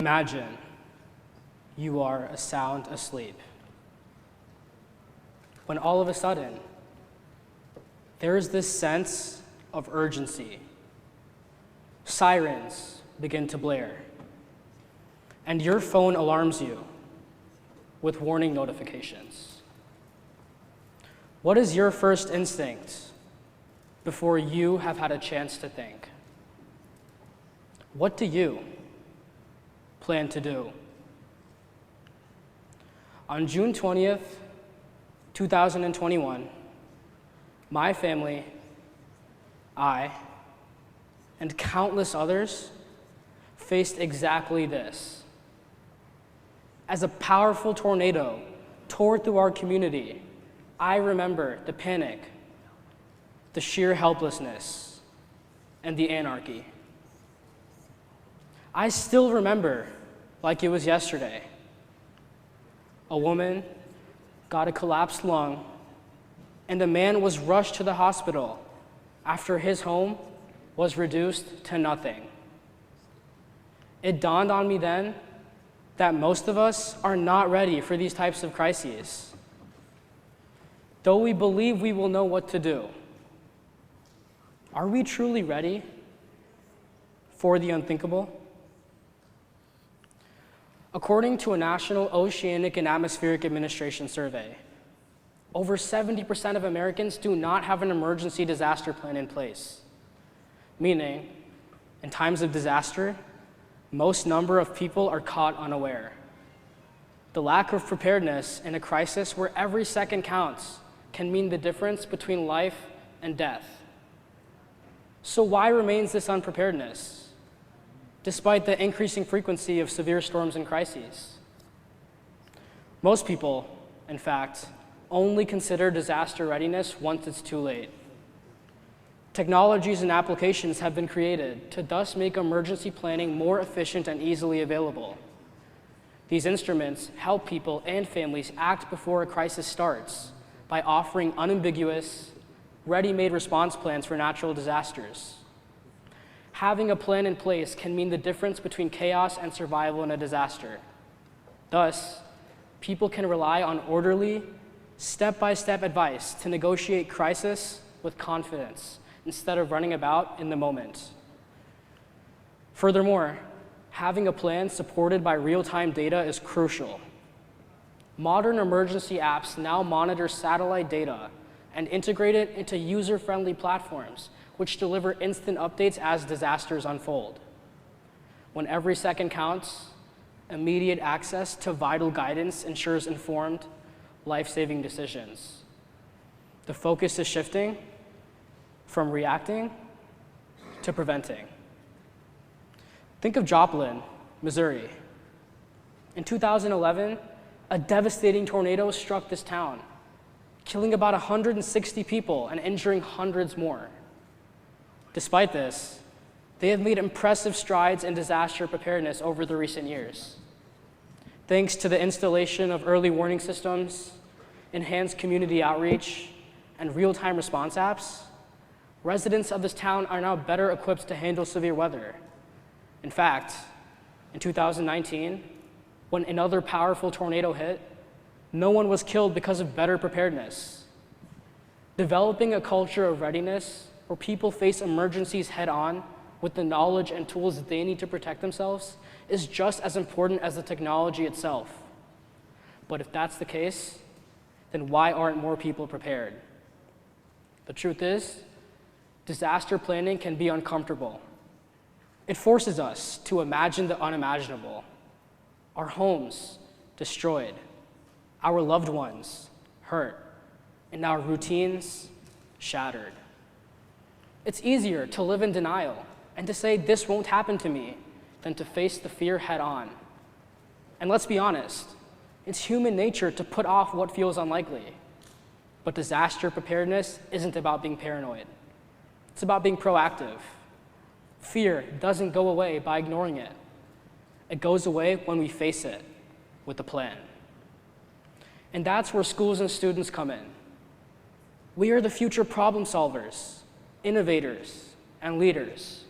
Imagine you are sound asleep, when all of a sudden, there is this sense of urgency. Sirens begin to blare, and your phone alarms you with warning notifications. What is your first instinct before you have had a chance to think? What do you plan to do? On June 20th, 2021, my family, I, and countless others faced exactly this. As a powerful tornado tore through our community, I remember the panic, the sheer helplessness, and the anarchy. I still remember like it was yesterday. A woman got a collapsed lung, and a man was rushed to the hospital after his home was reduced to nothing. It dawned on me then that most of us are not ready for these types of crises. Though we believe we will know what to do, are we truly ready for the unthinkable? According to a National Oceanic and Atmospheric Administration survey, over 70% of Americans do not have an emergency disaster plan in place, meaning, in times of disaster, most number of people are caught unaware. The lack of preparedness in a crisis where every second counts can mean the difference between life and death. So why remains this unpreparedness, despite the increasing frequency of severe storms and crises? Most people, in fact, only consider disaster readiness once it's too late. Technologies and applications have been created to thus make emergency planning more efficient and easily available. These instruments help people and families act before a crisis starts by offering unambiguous, ready-made response plans for natural disasters. Having a plan in place can mean the difference between chaos and survival in a disaster. Thus, people can rely on orderly, step-by-step advice to negotiate crisis with confidence instead of running about in the moment. Furthermore, having a plan supported by real-time data is crucial. Modern emergency apps now monitor satellite data and integrate it into user-friendly platforms which deliver instant updates as disasters unfold. When every second counts, immediate access to vital guidance ensures informed, life-saving decisions. The focus is shifting from reacting to preventing. Think of Joplin, Missouri. In 2011, a devastating tornado struck this town, killing about 160 people and injuring hundreds more. Despite this, they have made impressive strides in disaster preparedness over the recent years. Thanks to the installation of early warning systems, enhanced community outreach, and real-time response apps, residents of this town are now better equipped to handle severe weather. In fact, in 2019, when another powerful tornado hit, no one was killed because of better preparedness. Developing a culture of readiness where people face emergencies head-on with the knowledge and tools that they need to protect themselves is just as important as the technology itself. But if that's the case, then why aren't more people prepared? The truth is, disaster planning can be uncomfortable. It forces us to imagine the unimaginable. Our homes destroyed, our loved ones hurt, and our routines shattered. It's easier to live in denial and to say this won't happen to me than to face the fear head on. And let's be honest, it's human nature to put off what feels unlikely. But disaster preparedness isn't about being paranoid. It's about being proactive. Fear doesn't go away by ignoring it. It goes away when we face it with a plan. And that's where schools and students come in. We are the future problem solvers, innovators, and leaders.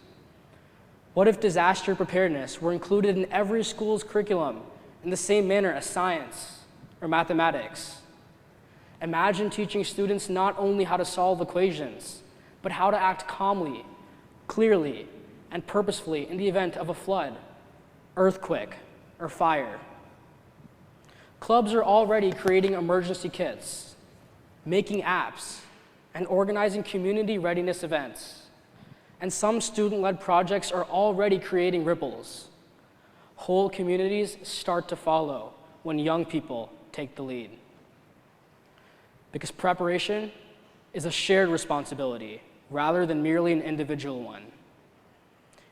What if disaster preparedness were included in every school's curriculum in the same manner as science or mathematics? Imagine teaching students not only how to solve equations, but how to act calmly, clearly, and purposefully in the event of a flood, earthquake, or fire. Clubs are already creating emergency kits, making apps, and organizing community readiness events. And some student-led projects are already creating ripples. Whole communities start to follow when young people take the lead. Because preparation is a shared responsibility rather than merely an individual one.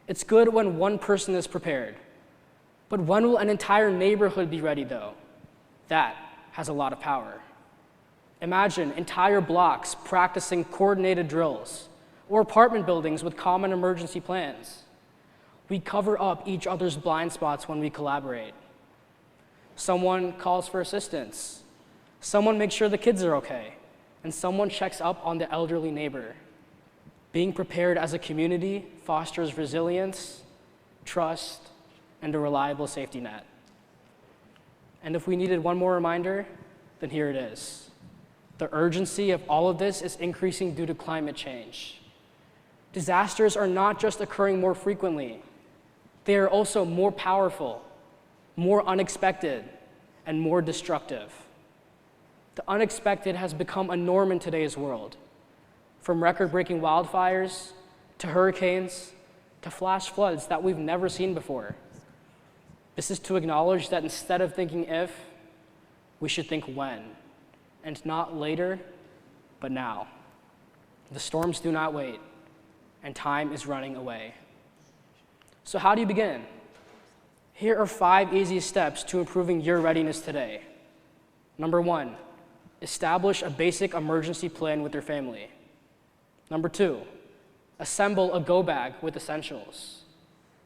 It's good when one person is prepared, but when will an entire neighborhood be ready, though? That has a lot of power. Imagine entire blocks practicing coordinated drills, or apartment buildings with common emergency plans. We cover up each other's blind spots when we collaborate. Someone calls for assistance. Someone makes sure the kids are okay. And someone checks up on the elderly neighbor. Being prepared as a community fosters resilience, trust, and a reliable safety net. And if we needed one more reminder, then here it is. The urgency of all of this is increasing due to climate change. Disasters are not just occurring more frequently, they are also more powerful, more unexpected, and more destructive. The unexpected has become a norm in today's world, from record-breaking wildfires, to hurricanes, to flash floods that we've never seen before. This is to acknowledge that instead of thinking if, we should think when, and not later, but now. The storms do not wait, and time is running away. So how do you begin? Here are 5 easy steps to improving your readiness today. Number 1, establish a basic emergency plan with your family. Number 2, assemble a go bag with essentials.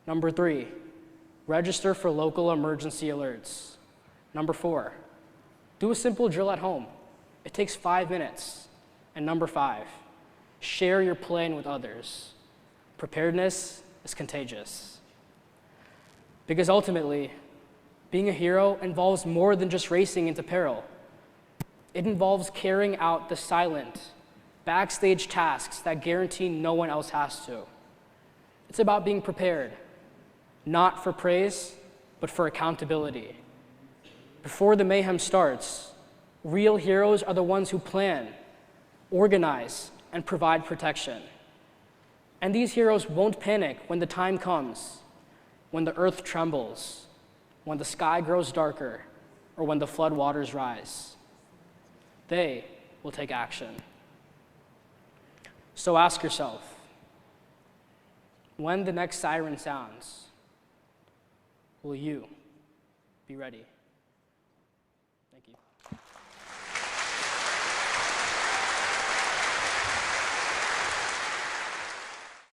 Number 3, register for local emergency alerts. Number 4, do a simple drill at home. It takes 5 minutes. And number 5, share your plan with others. Preparedness is contagious. Because ultimately, being a hero involves more than just racing into peril. It involves carrying out the silent, backstage tasks that guarantee no one else has to. It's about being prepared, not for praise, but for accountability. Before the mayhem starts, real heroes are the ones who plan, organize, and provide protection. And these heroes won't panic when the time comes, when the earth trembles, when the sky grows darker, or when the floodwaters rise. They will take action. So ask yourself, when the next siren sounds, will you be ready? Thank you.